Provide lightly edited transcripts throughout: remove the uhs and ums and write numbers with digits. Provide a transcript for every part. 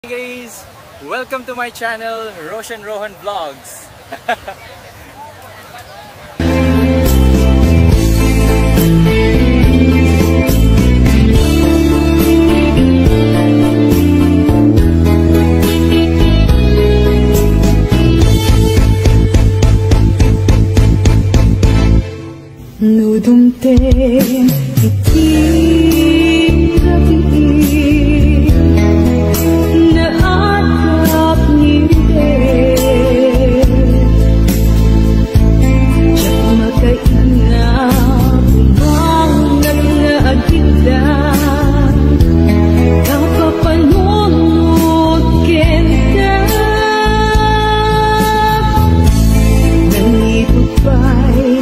Hey guys! Welcome to my channel, Roshan Rohan Vlogs. Nudumten itim gabi naatap ngiti Diyak makainap umangat na agitan kapapanunod kenta nanitupay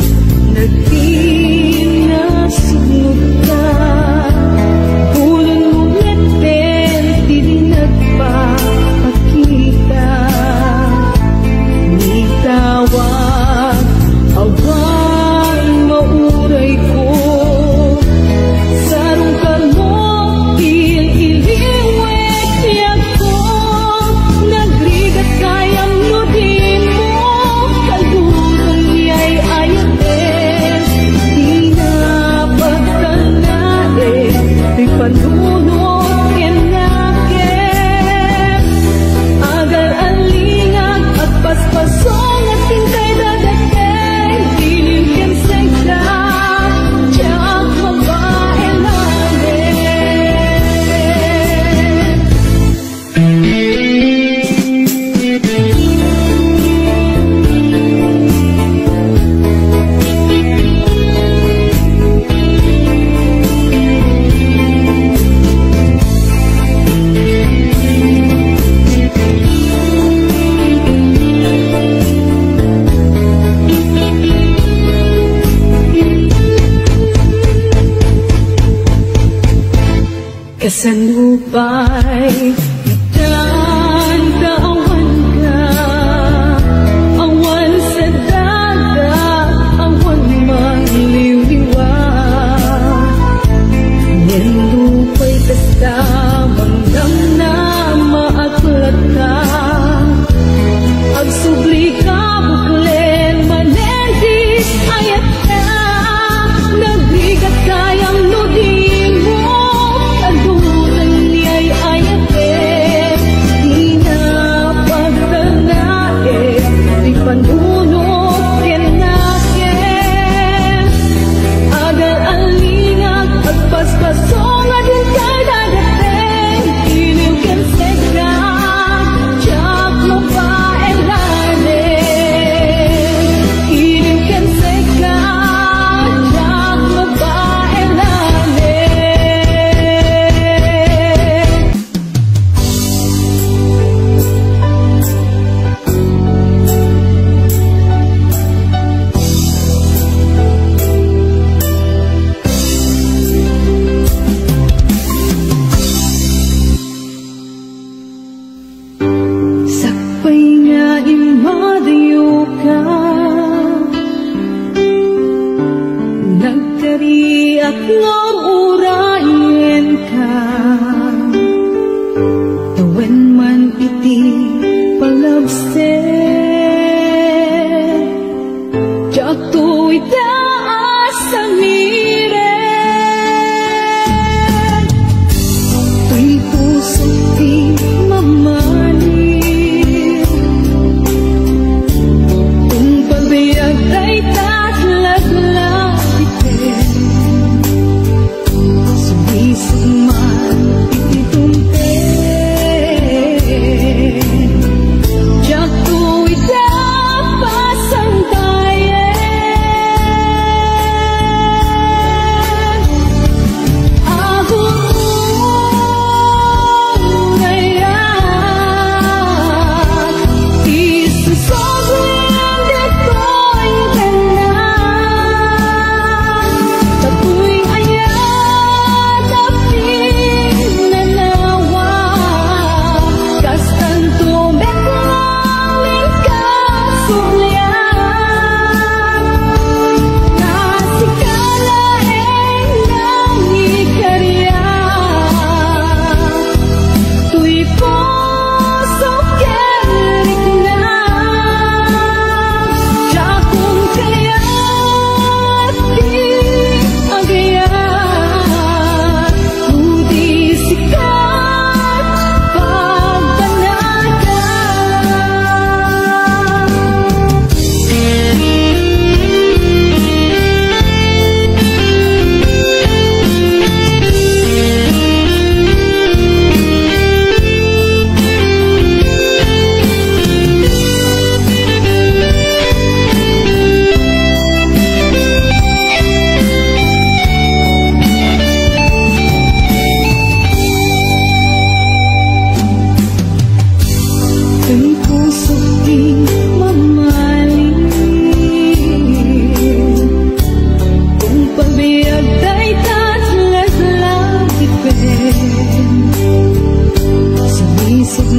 Kasanubay, itan kaawan ka, awan sa dagat, awan mangliwliwan. Nilupay kasamang damnama at lata, agsubli ka buklen manendis ayat ka, nabigat kayang nudin mo. Panunod kenaken agar alingag at paspasong adin kay dagateng iliw ken seka jak mo pa elanen iliw ken seka jak mo pa nagkariak ng urayan ka tawen man iti palabsen jak to'y taas sa miren to'y puso di mamanin kung pagbayag ay tatlaglag sumisugman ititumpen jak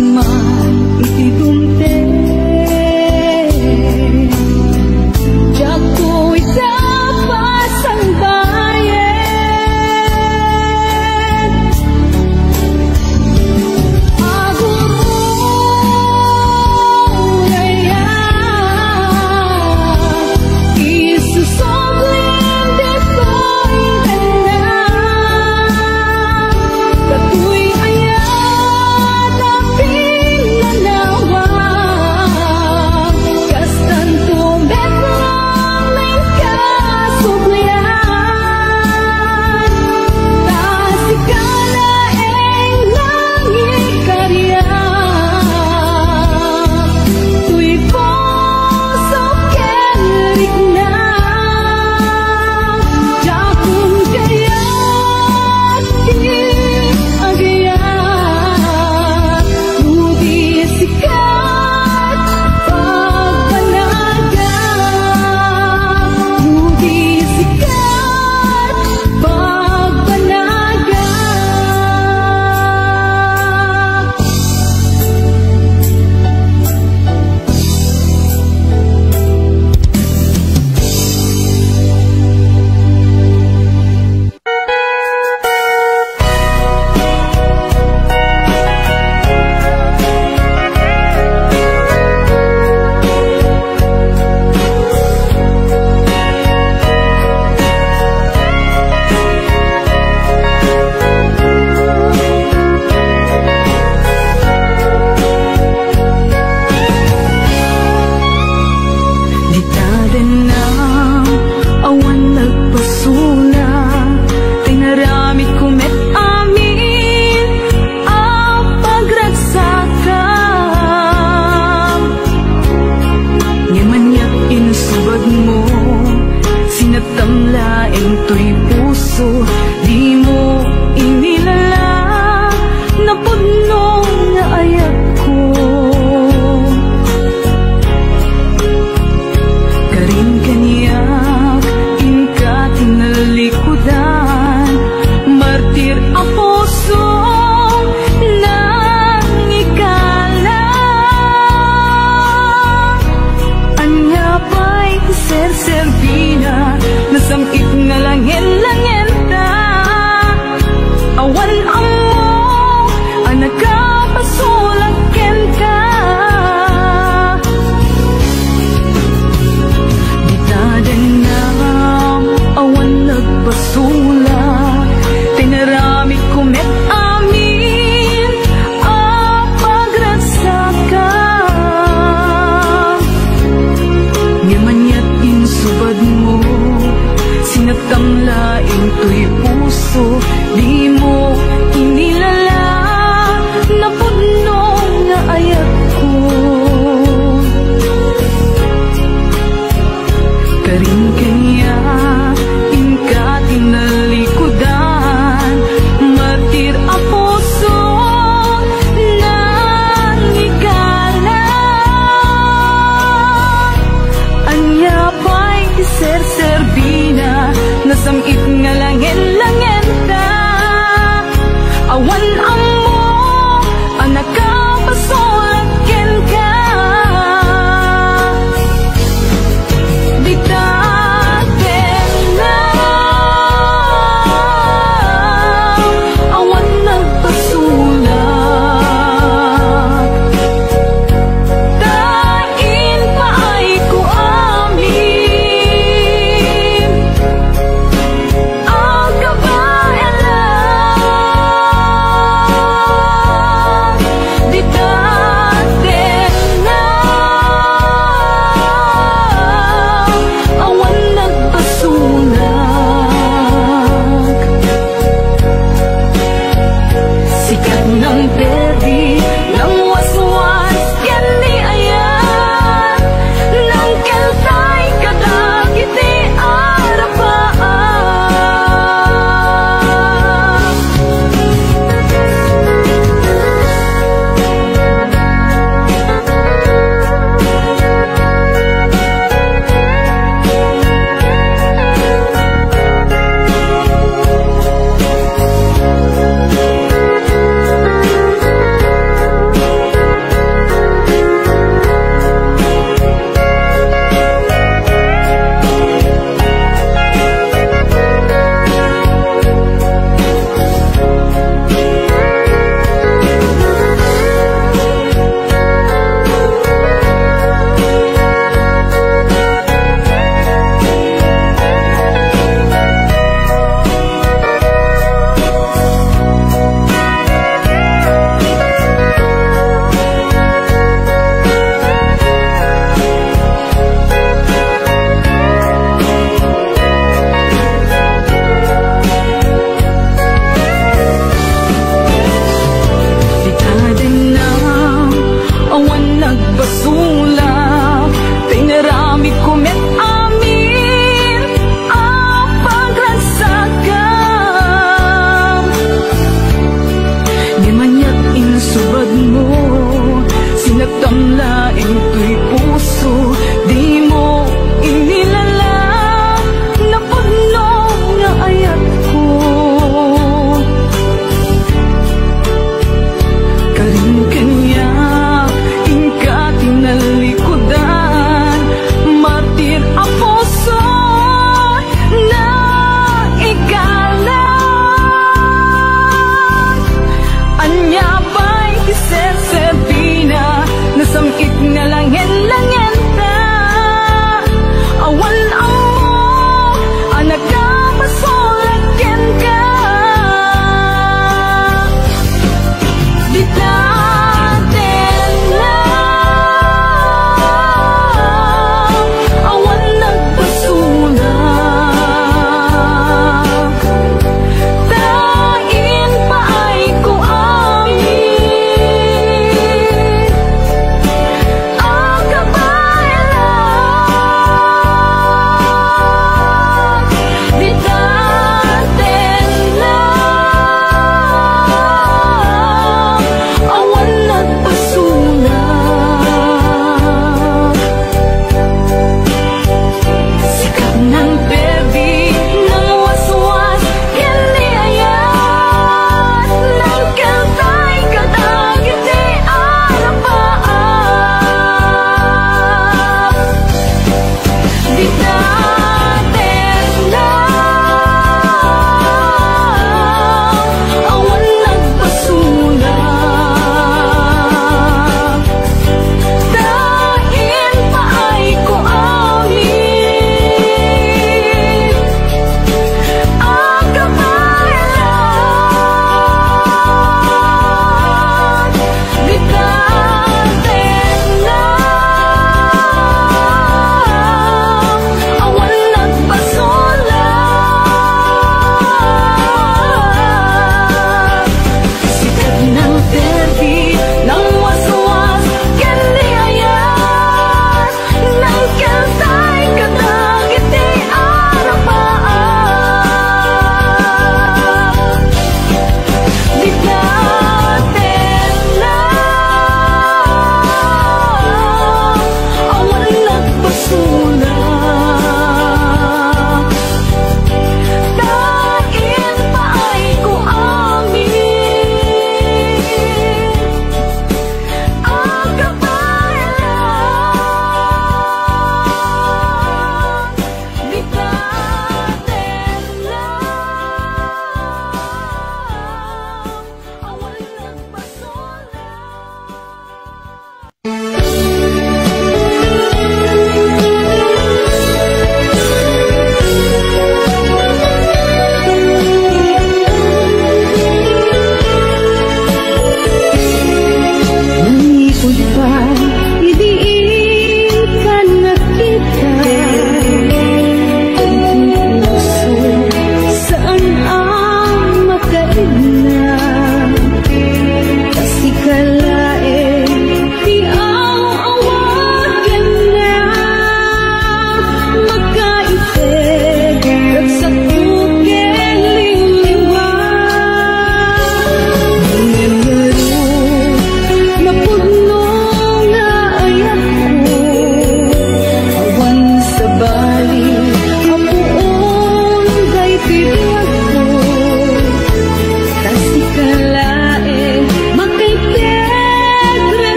man itidumte Jako'y tapas ang bayan Agururayan Isusoblim deto'y kanya Katu'y ayan aping nanawa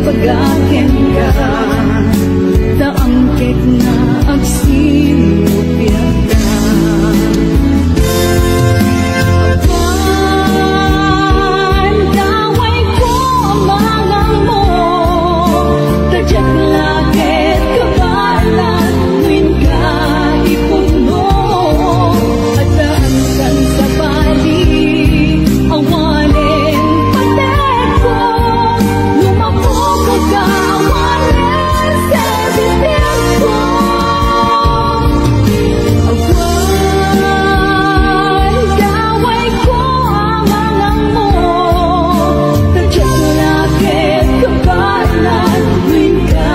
pagakin ka Daangkit na agsinupya ka Awan, daway ko amangang mo Tadyak lakit kabalan Win ka ipuno At daangkan sa bali Awanin patek ko Lumako kagawanin sa bibig ko Awan, daway ko amangang mo Tadyak lakit kabalan Win ka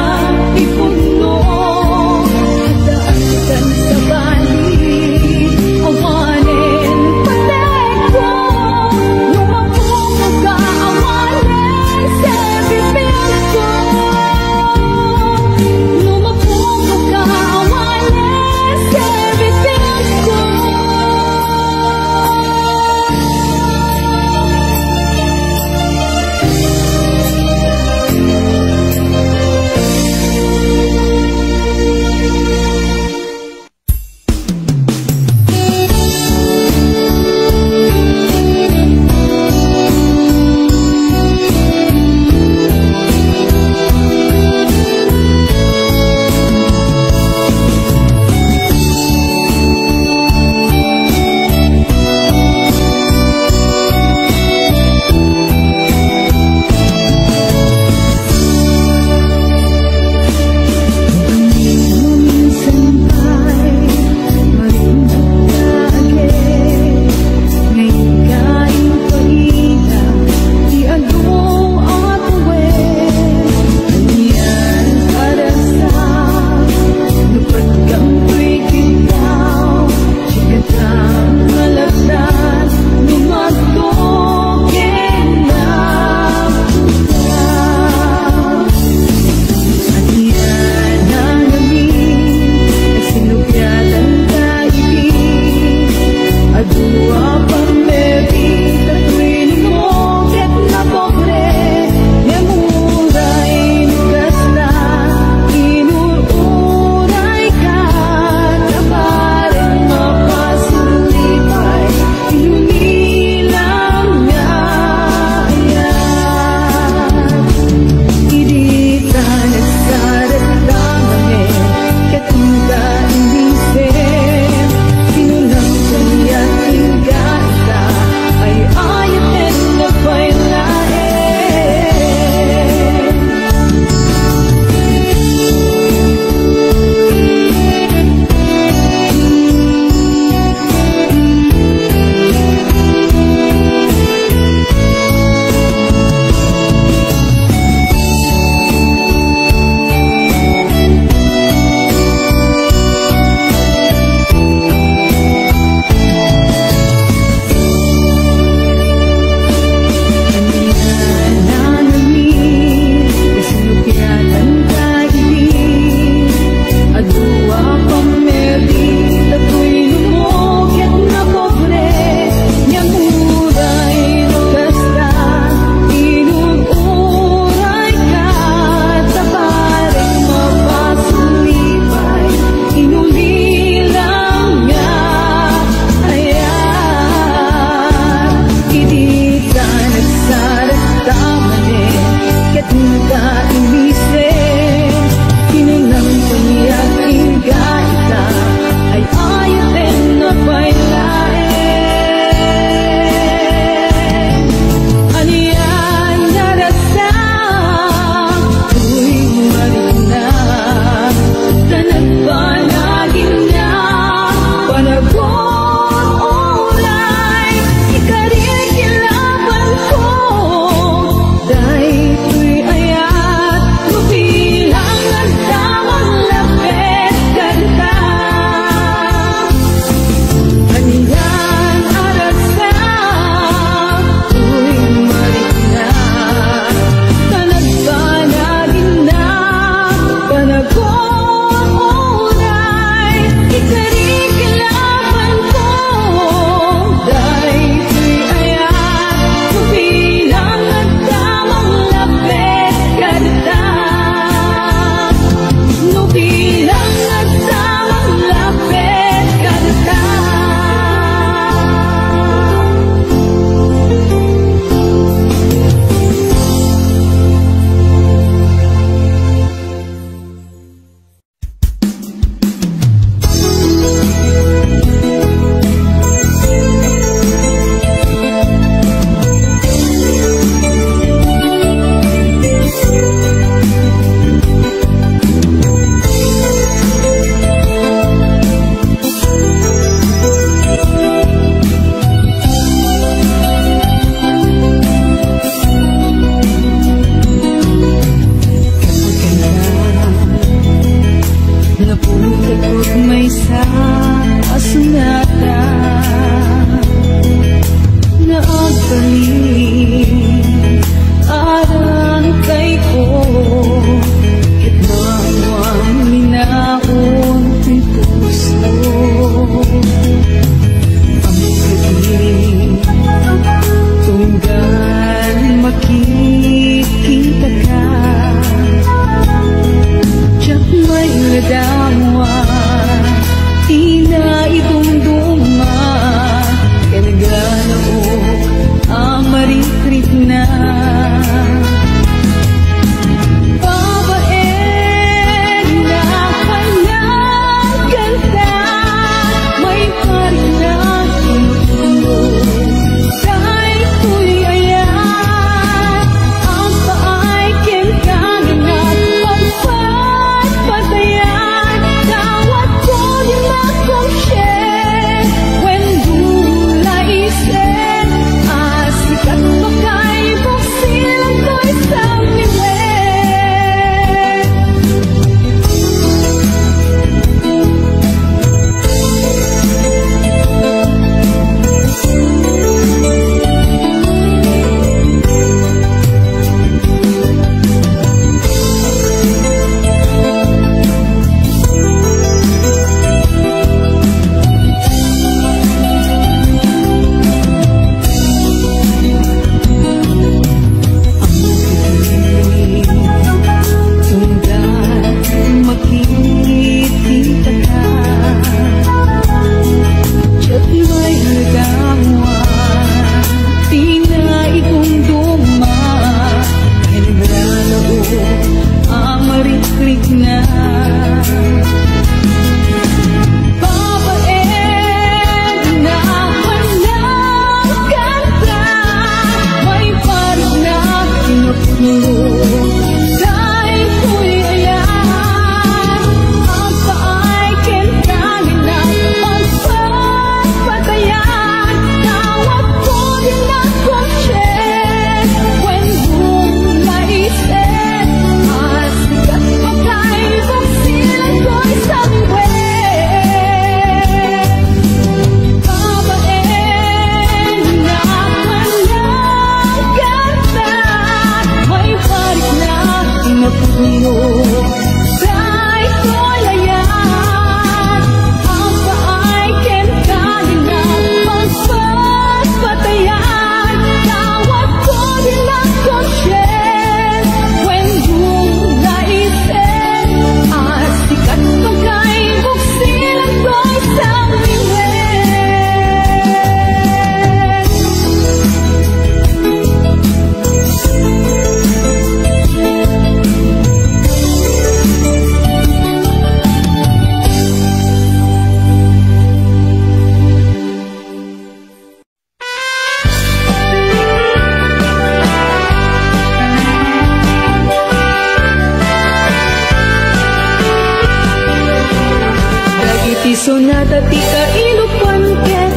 Sonata ti kailupan ket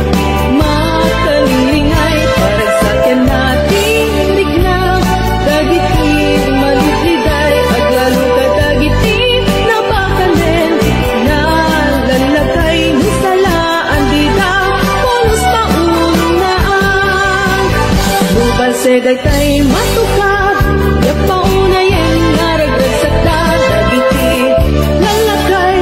makalingay parang sakyan natin lignaw dagiti maliliday aglalo ka dagiti napakalen na lalakay ni salaan di daw pulos paunaan lubal seday tay matukad ya paunayan naragdag sakta dagiti lalakay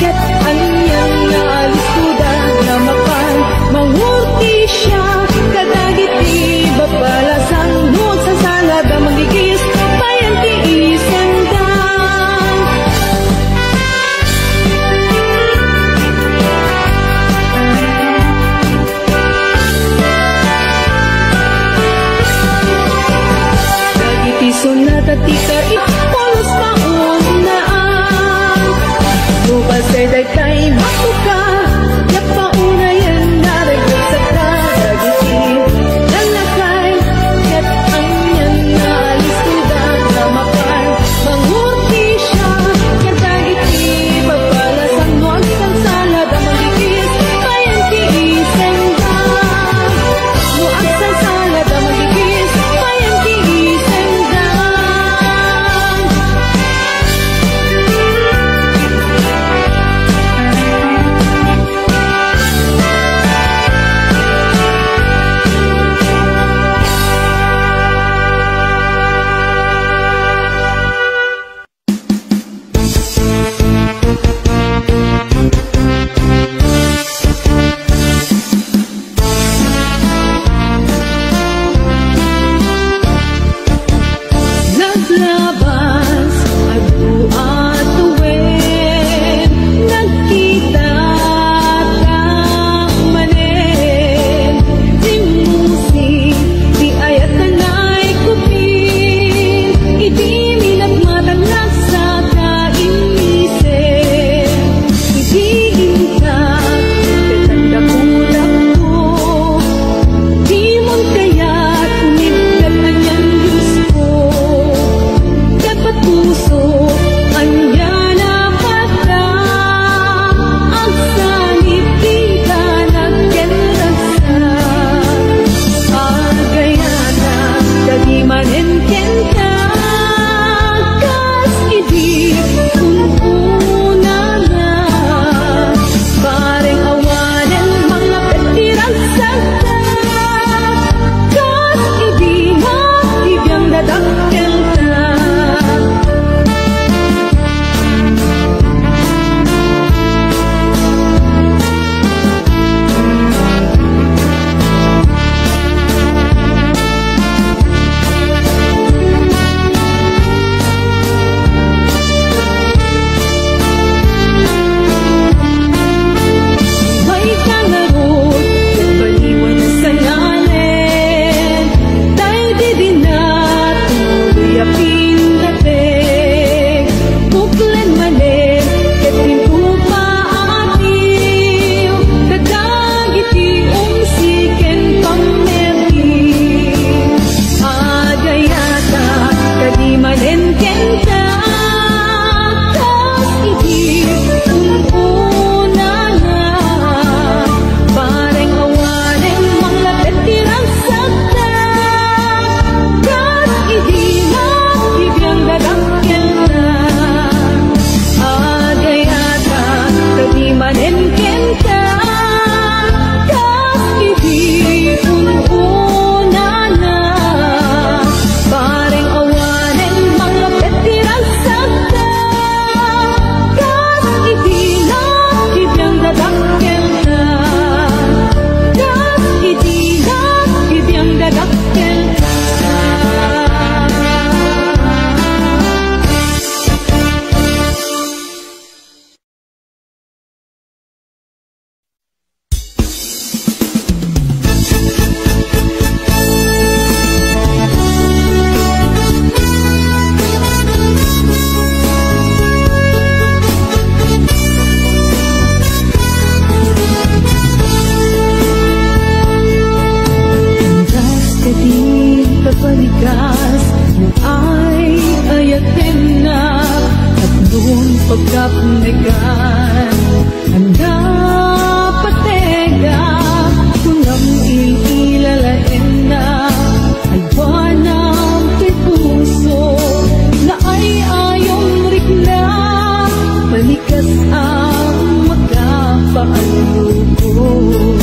ket anyang naalis kuda na mapan mangurti siya kadagiti babalasang nuot sa salada magigis bayan ti isendang dagiti sonata ti kaipolos paunaan lubal seday tay matuka ya paunayan naragdag sakta dagiti lalakay ket anyang naalis kuda na mapan mangurti siya kadagiti babalasang nuot sa salada magigis bayan ti isendang nuot sa salada magigis bayan ti isendang naglabas adu at tuwin nagkita kang manen di musik di ayat tanay kupin iti milat matanag sa kainisin ibigin ka katanda kulak ko di mon kaya't umibgat anyang Diyos ko dapat puso anya na pata ang sanib di ka nagkenrasa agayana dagi manenten ka kas idi kununa na pareng awanan mga petirang sakta kas idi na ibang dadakkel ka pagkapnikan handa patega kung ang ilalain na ay buwanang puso na ay ayong rikna palikas ang magkapaalukoy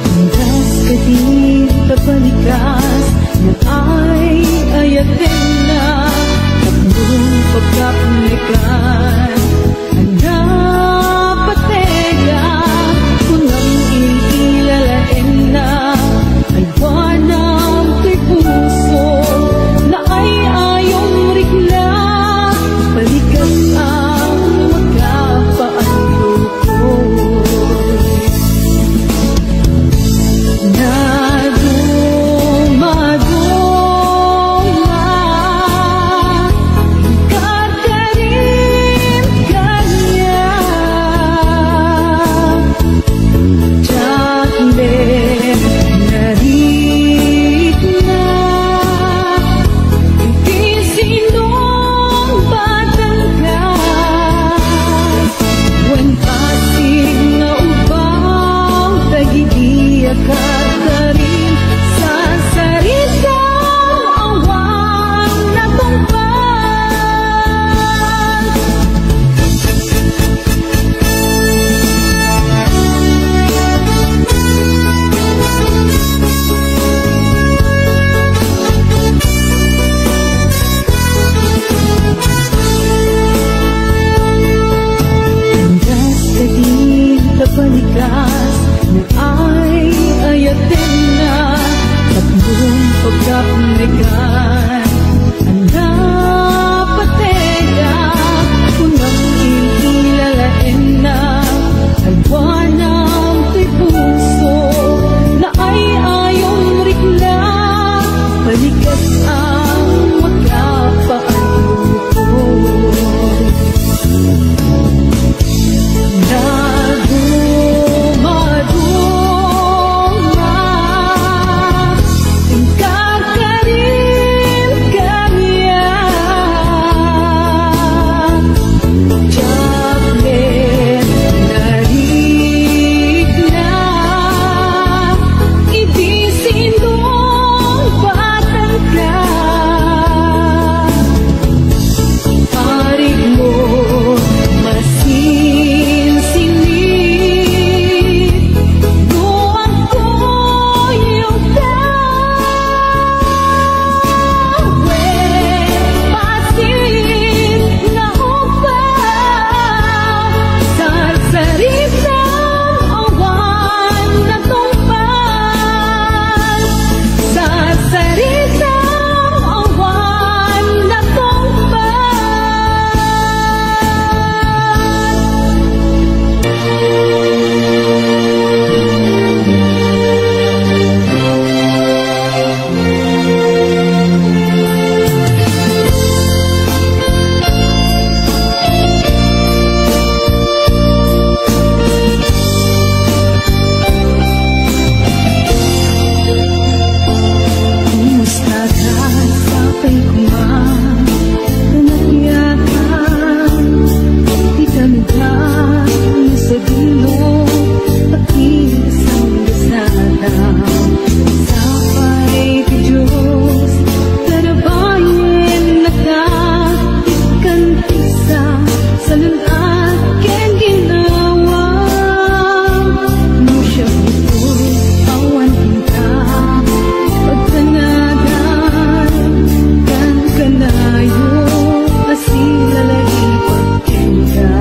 hanggas ka din kapalikas na ay ayatin na tatlong pagkapnikan handa patega kung ang ilalain na ay buwanang puso na ay ayong rikna palikas ang magkapaalukoy na dumaduma karkarin kanya Chakle narit na di sinong batangkas when pasig nga ubang tagiiyak ka rin sa saritang awang natungpag hanggas ka din kapalikas na ay ayatin na tatlong pagkapnikan handa patega kung ang ilalain na ay buwanang puso na ay ayong rikna palikas ang magkapaalukoy na dumaduma karkarin kanya Chakle narit na idi sinong batangkas parig mo masinsingit doon ko yung tawe pasin na upaw sa saritang awan na tungpal sa saritang awan na tungpal Kumusta ka sa pagkuman Nanagyakan Di ka naghan sa dulo Pakisang gasada Sapay ti Diyos Tarabayan na ka Ikan isa sa lunat Ken ginawa Mo siya butoy Awan kita pagtanagan kan kanayo asilalay pagkenda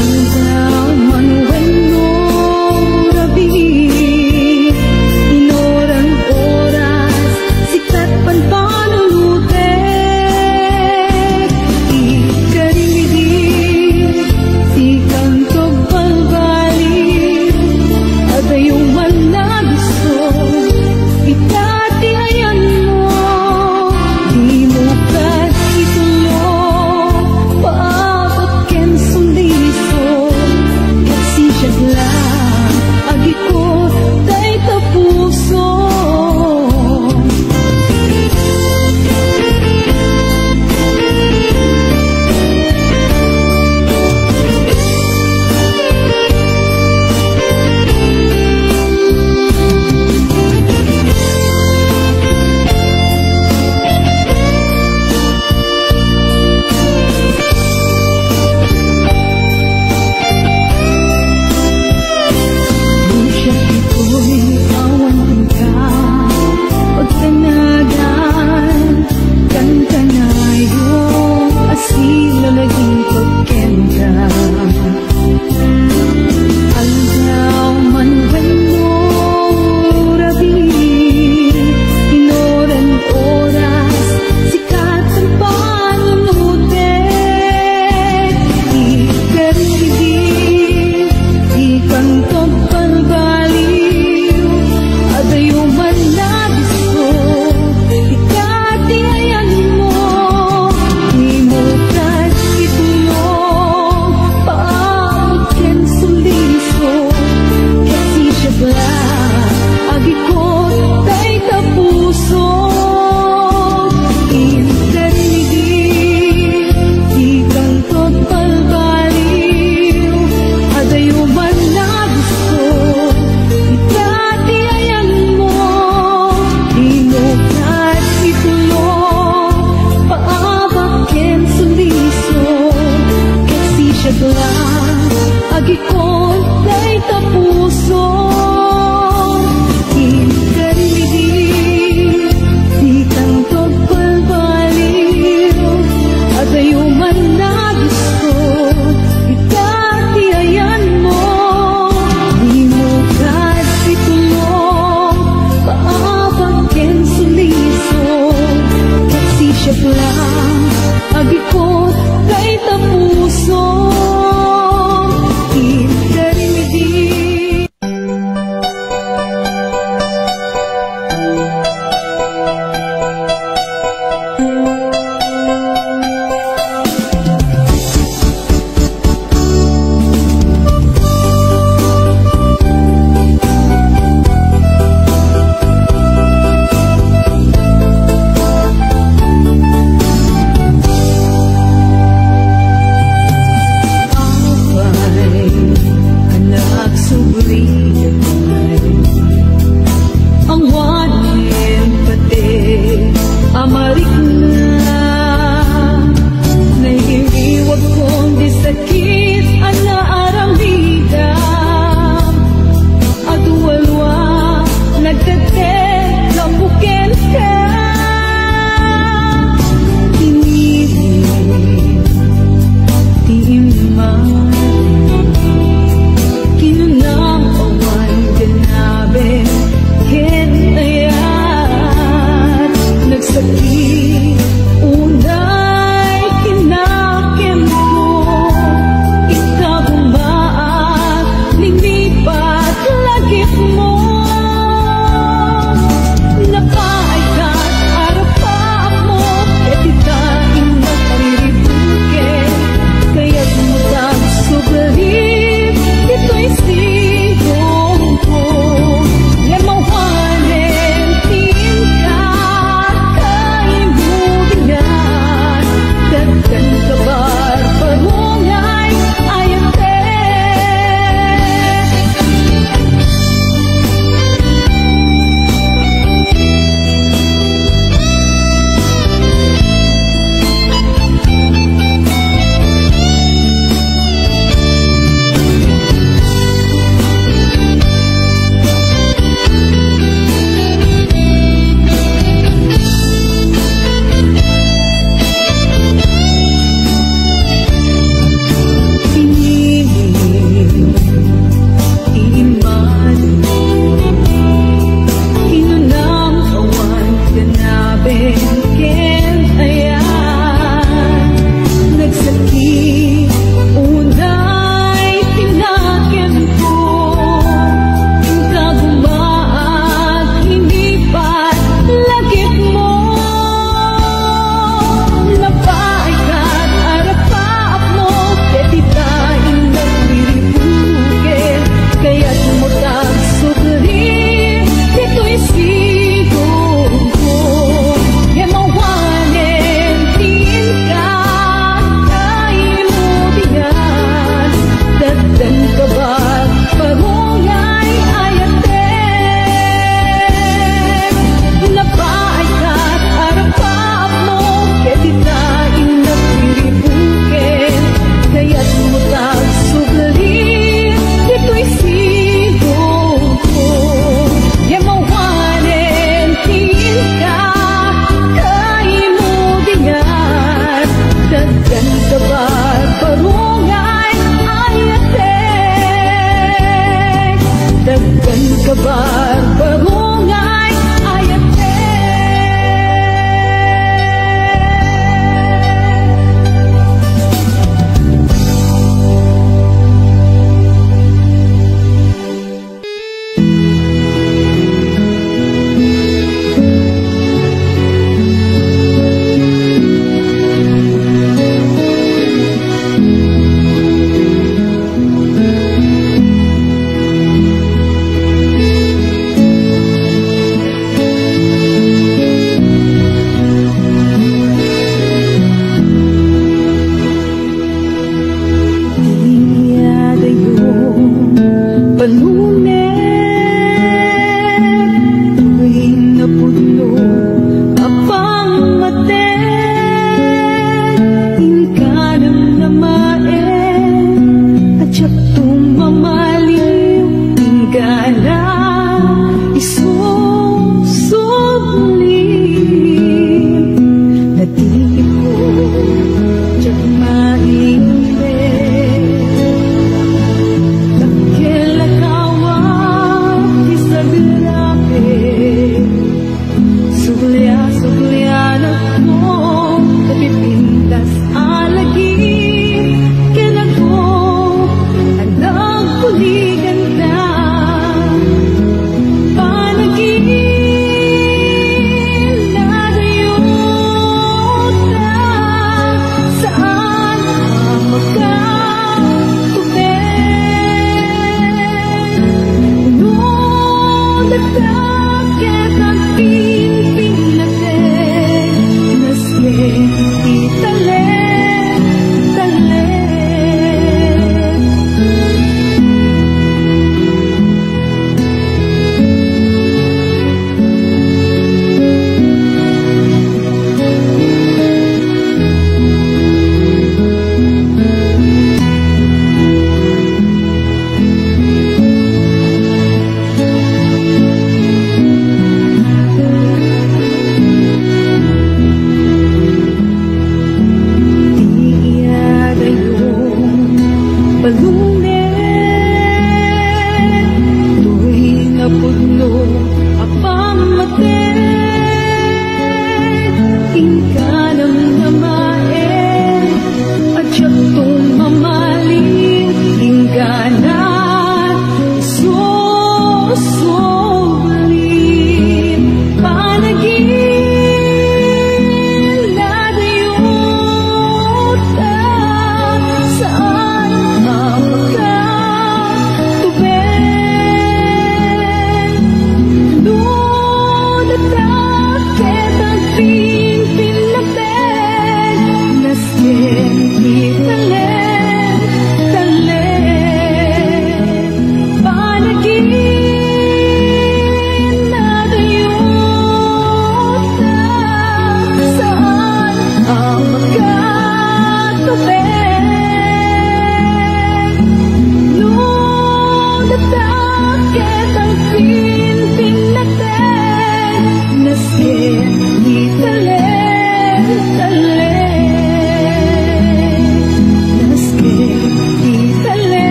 ang daman weno rabi inorang oras sikat pan panulute siya lang agikot kay tapuso ikarimidi. One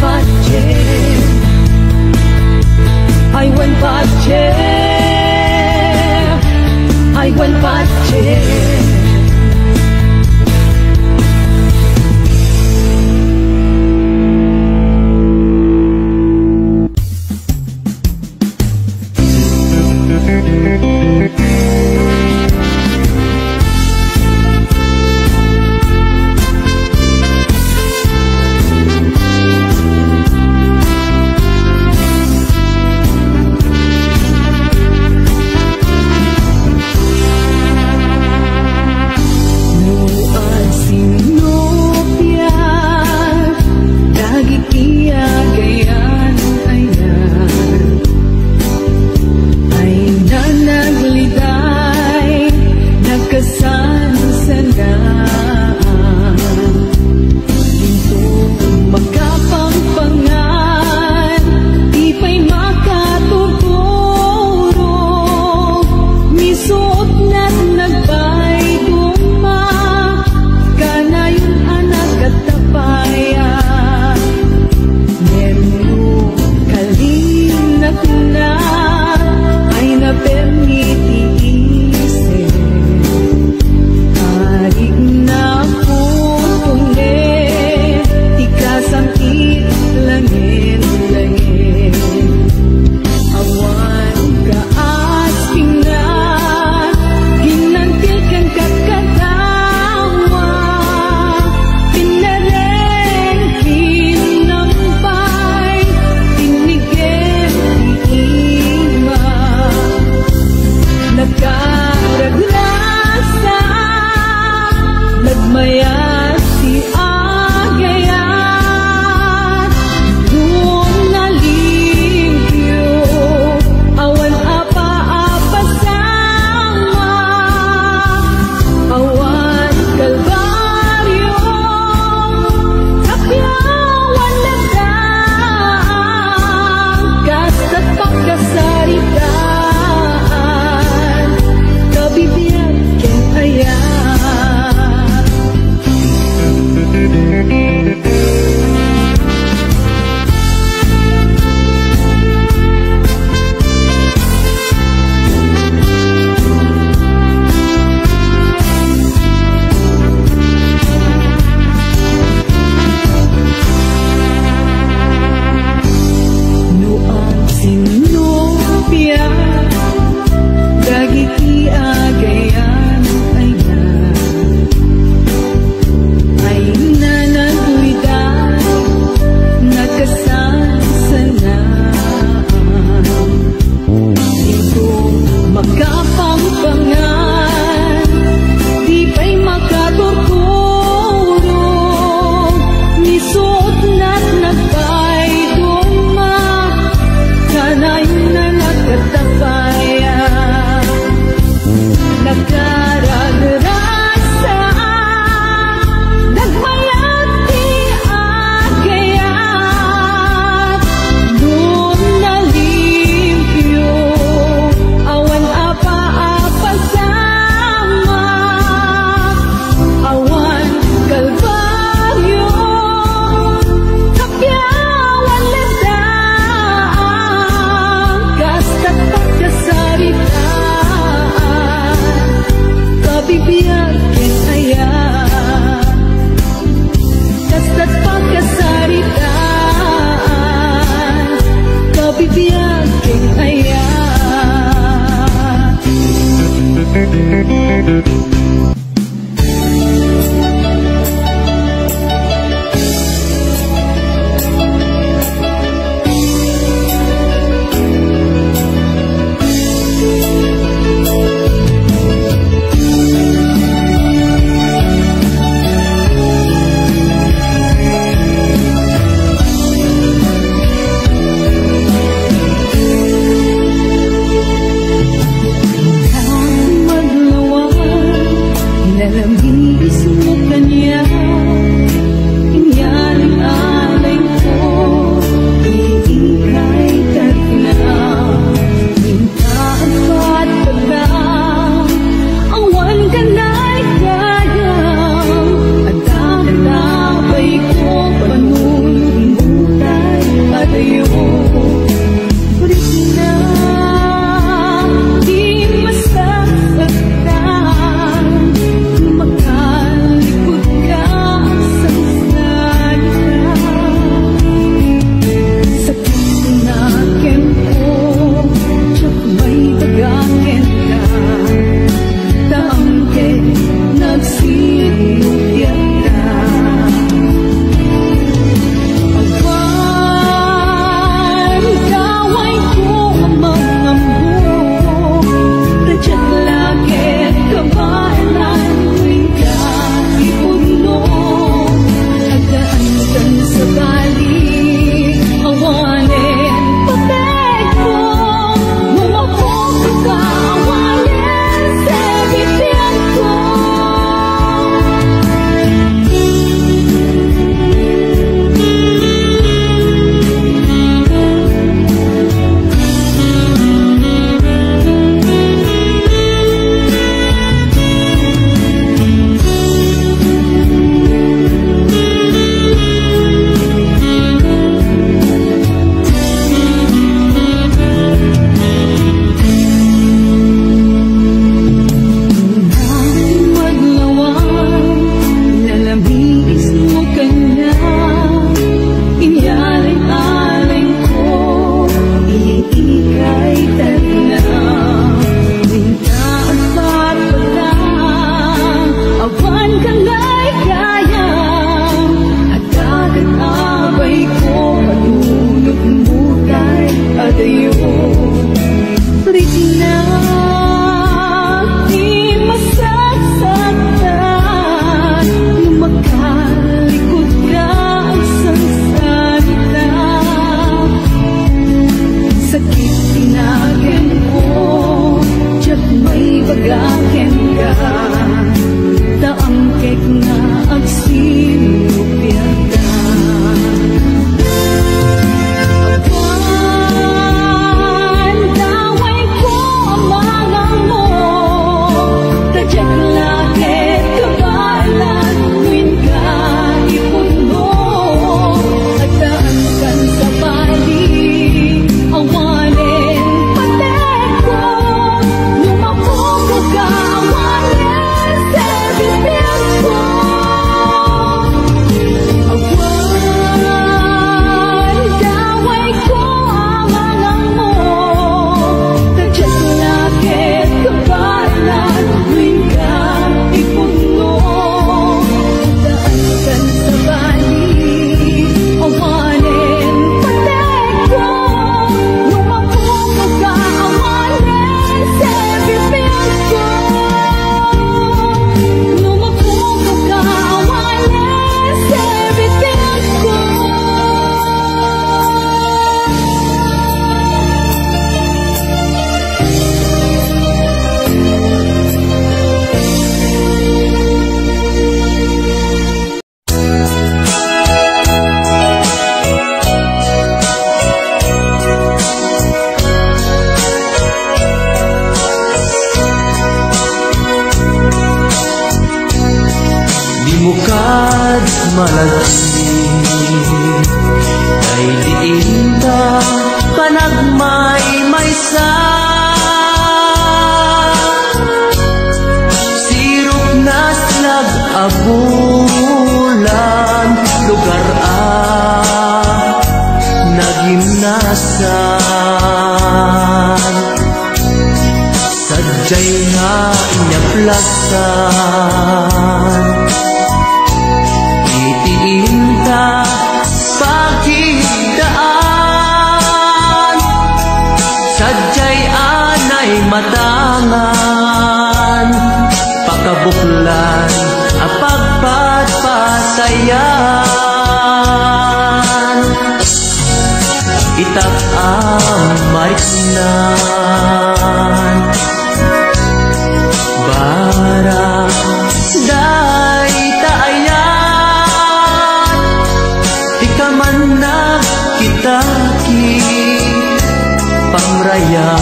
When malagi kay diin ta panagmaymaysa. Sirop na slag abulan lugar nagimnasan. Sadyay nga inyaplasan itiinta pagigdaan. Sadyay anay matangan pakabuklan apagpatpasayan. Itak ang mariknan bara day taayan. Di ka man nagkitaki pamraya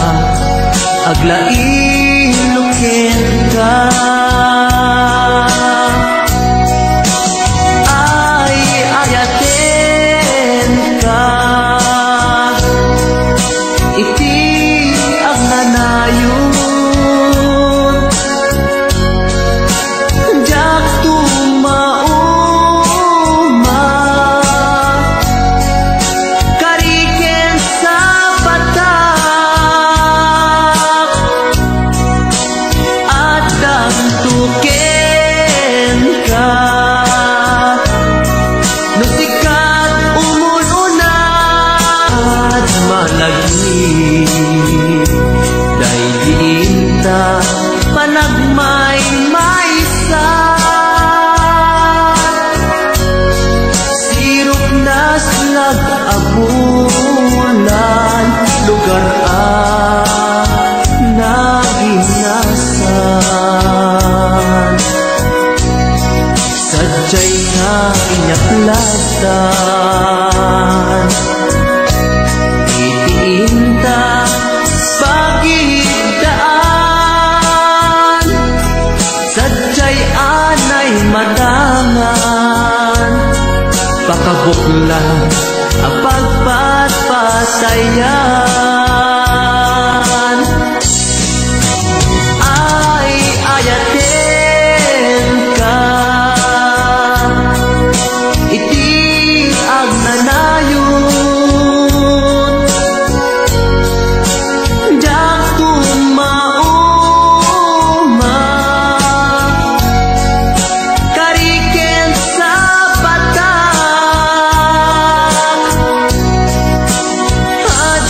aglain lukin ka. Ay ayaten ka iti agnanayon. Jak tumauma kariken sa patak at dagtuken ka. Nusikat umununa at malagi dahil ta panagmaymaysa. Sirop na slag abulan lugar naginasan. Sadyay nga inyaplasan itiinta pagigdaan. Sadyay anay matangan pakabuklan apagpatpasayan. Ay ayaten ka iti agnanayon. Jak tumauma kariken sa patak at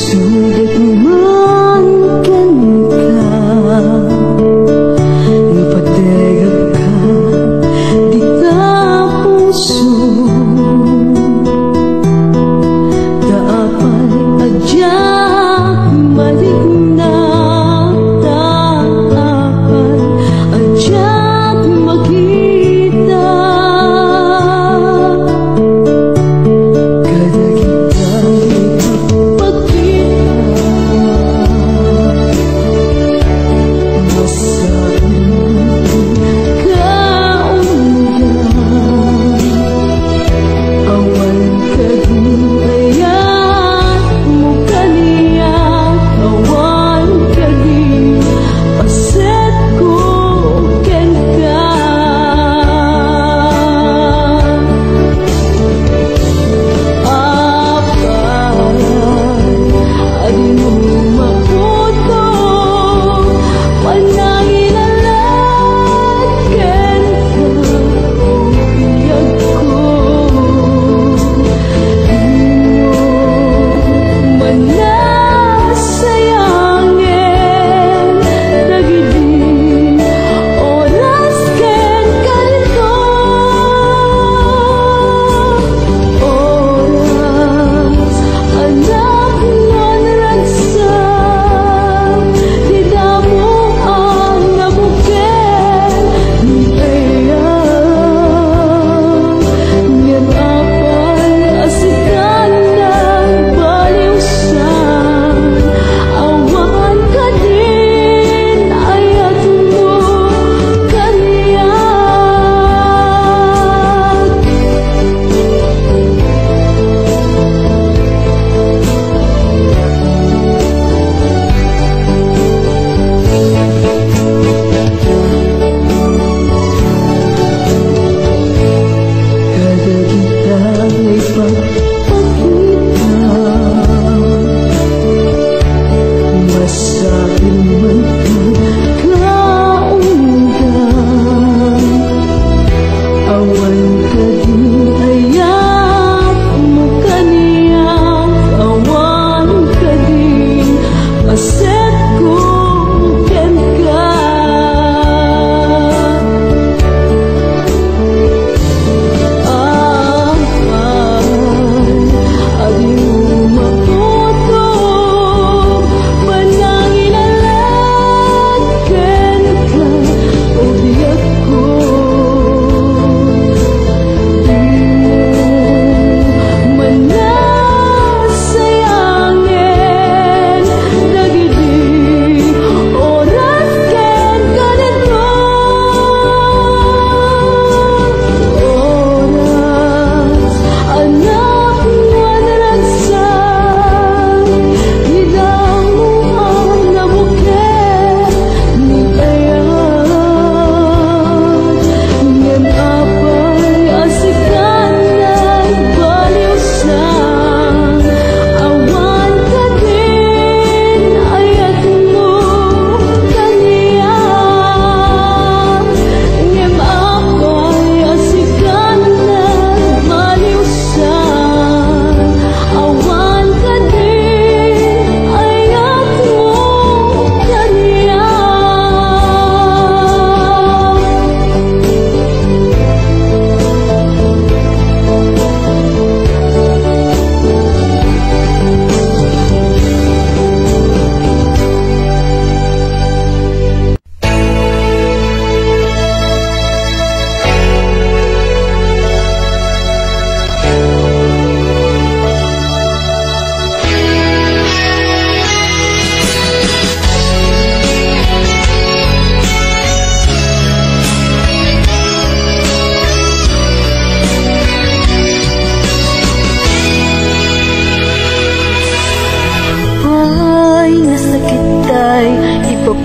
sugat man kan ka, napategag ka di ka puso, daapay adyak maligna, daapay adyak makita.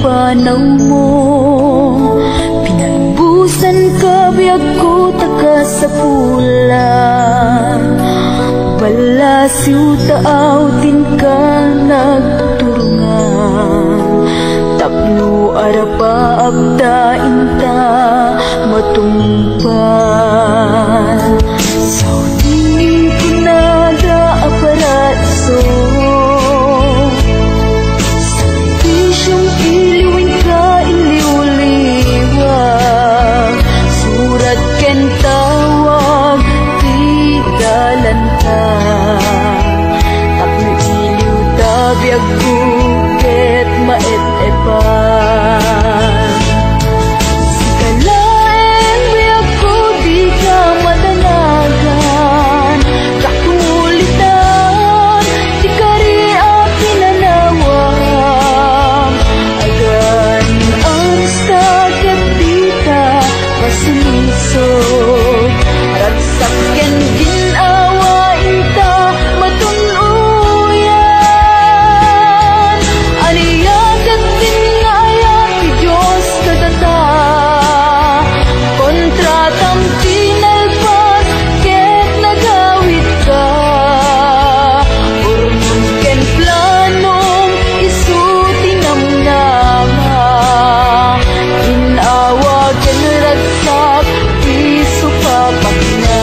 panaw mo. Pinagbusan ka, biyag ko taka sa pula. Balasiw taaw din ka nagturungan. Tapno arapa abda inta matumpan. Sautin kunada aparatso. biag kuket maet-epan. Sikalaeng biag ko di ka madanagan, kakulitan di ka ri ang pinanawang. Agan ang staket di ka masulisog, ragsakken ginawain ta matunuyan. Aniyagat din nga ayat ti Diyos kadata, kontratang tinalpas ket nagawid ka. Urmon ken planong isuti namnama, ginawa ken ragsak piso papak na.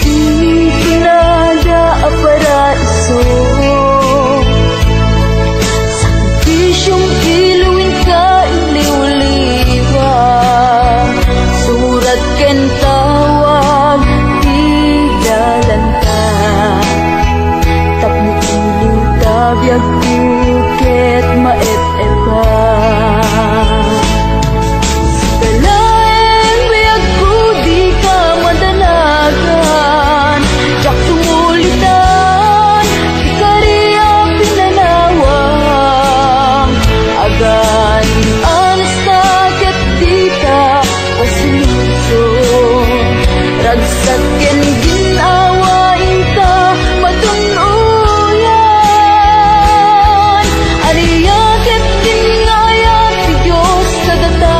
Itinada ang paraiso, sakripisyong iluwin ka iliw-liwan. Surat ken tawag tigalan ka, tapno iliw tabiag kuket maet-epan. Sikalaeng biag ko di ka madanagan, jak tumulitan di ka ri ang pinanawang. Agan ang sakit di ka pasilusong, ragsakken ginawain ka matunuyan. Aniyaket din nga ayat ti Diyos kadata,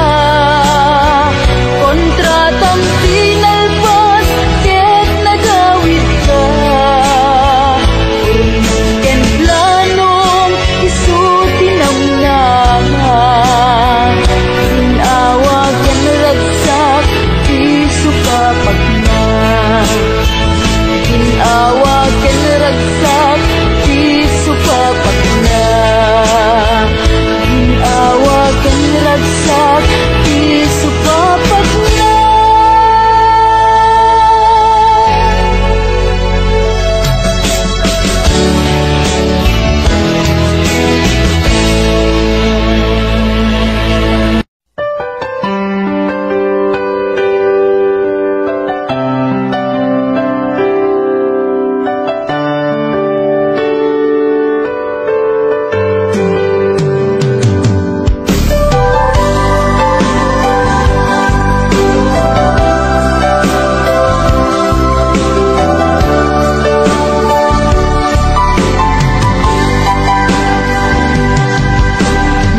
kontratang tinalpas ket nagawid ka. Urmon ken planong isuti namnama, ginawa ken ragsak piso papak na. Ginawa ken ragsak piso papak na. Ginawa ken ragsak piso papak na.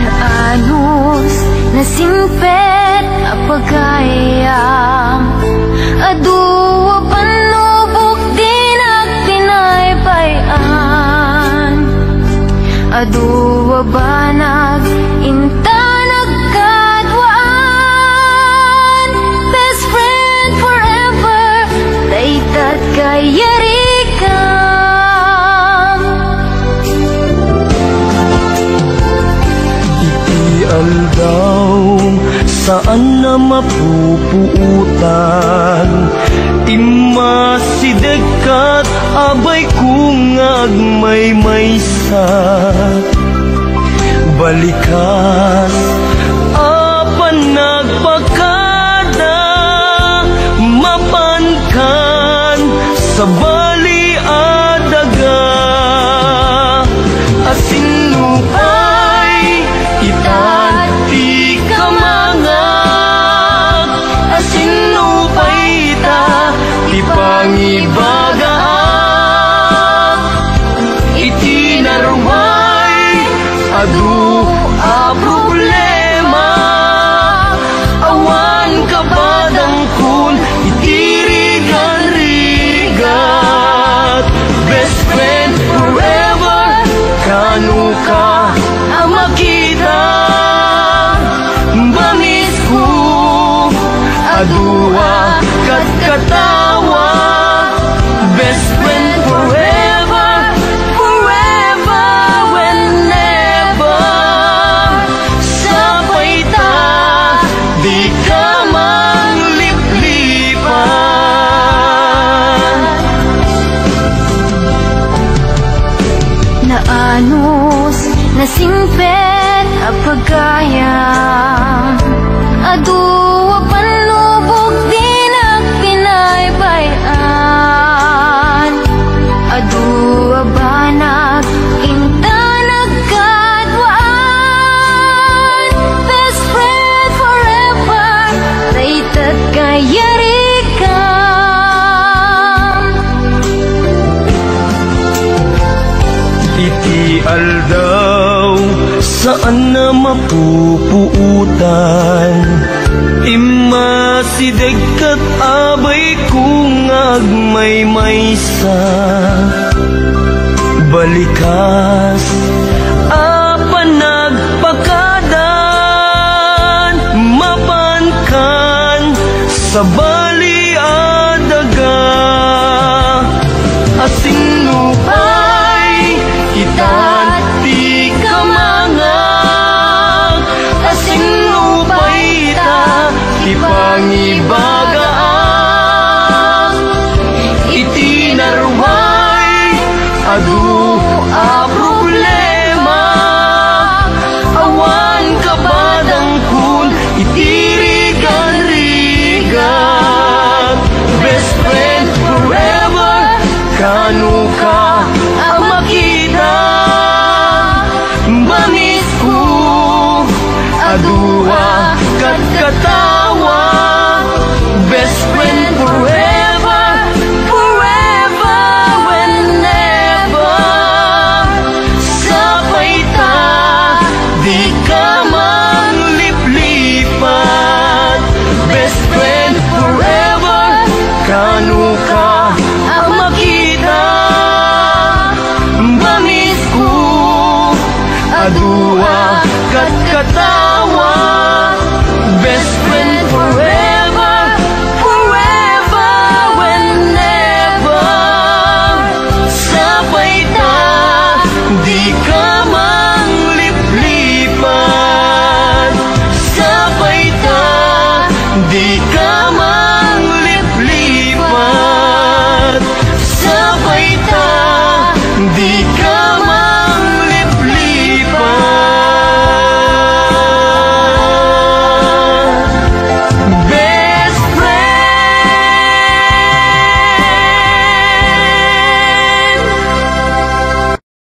Naanos nasimpet apagayam, aduwa panubok din at tinaybayan. Aduwa banag inta nagkadwaan, best friend forever daytat kayarikam. Aldaw saan na mapupuutan, imasidekat abay kung agmay-maysa. Balikas apan nagpakada, mapankan sa bali adaga. Asinupay itan ti kamangag, asinupay ita ti pangibagaak. Itinarway adu a problema, awan kabadang kun itirigan-rigat. Best friend forever, kanu ka ka ang makita. Bamis ko adua kat katawa. Best friend forever, forever whenever. Sabay ta, di ka mangliplipan. Naanos nasingpet a pagayam, aduwa panlubog din ang pinaybayan. Aduwa banag inta nagkadwaan. Best friend forever, raitat kayarikan. Iti aldaw saan na mapupuutan. Imasideg kat abay kung agmaymaysa. Balikas apan nagpakadan. Mapankan sa baliadaga. Asing lupay kita ti kamangag. Asing lupay ta ti pangibagaan. Iti narway adu a problema. Awan kabadang kun itirigan-rigan. Best friend forever, kanu ka ang makita. Bamis ko adua kat katawa. Best friend forever, forever whenever. Sabay ta, di ka mangliplipan. Best friend forever, kanu ka ang makita. Bamis ko adua kat katawa. Best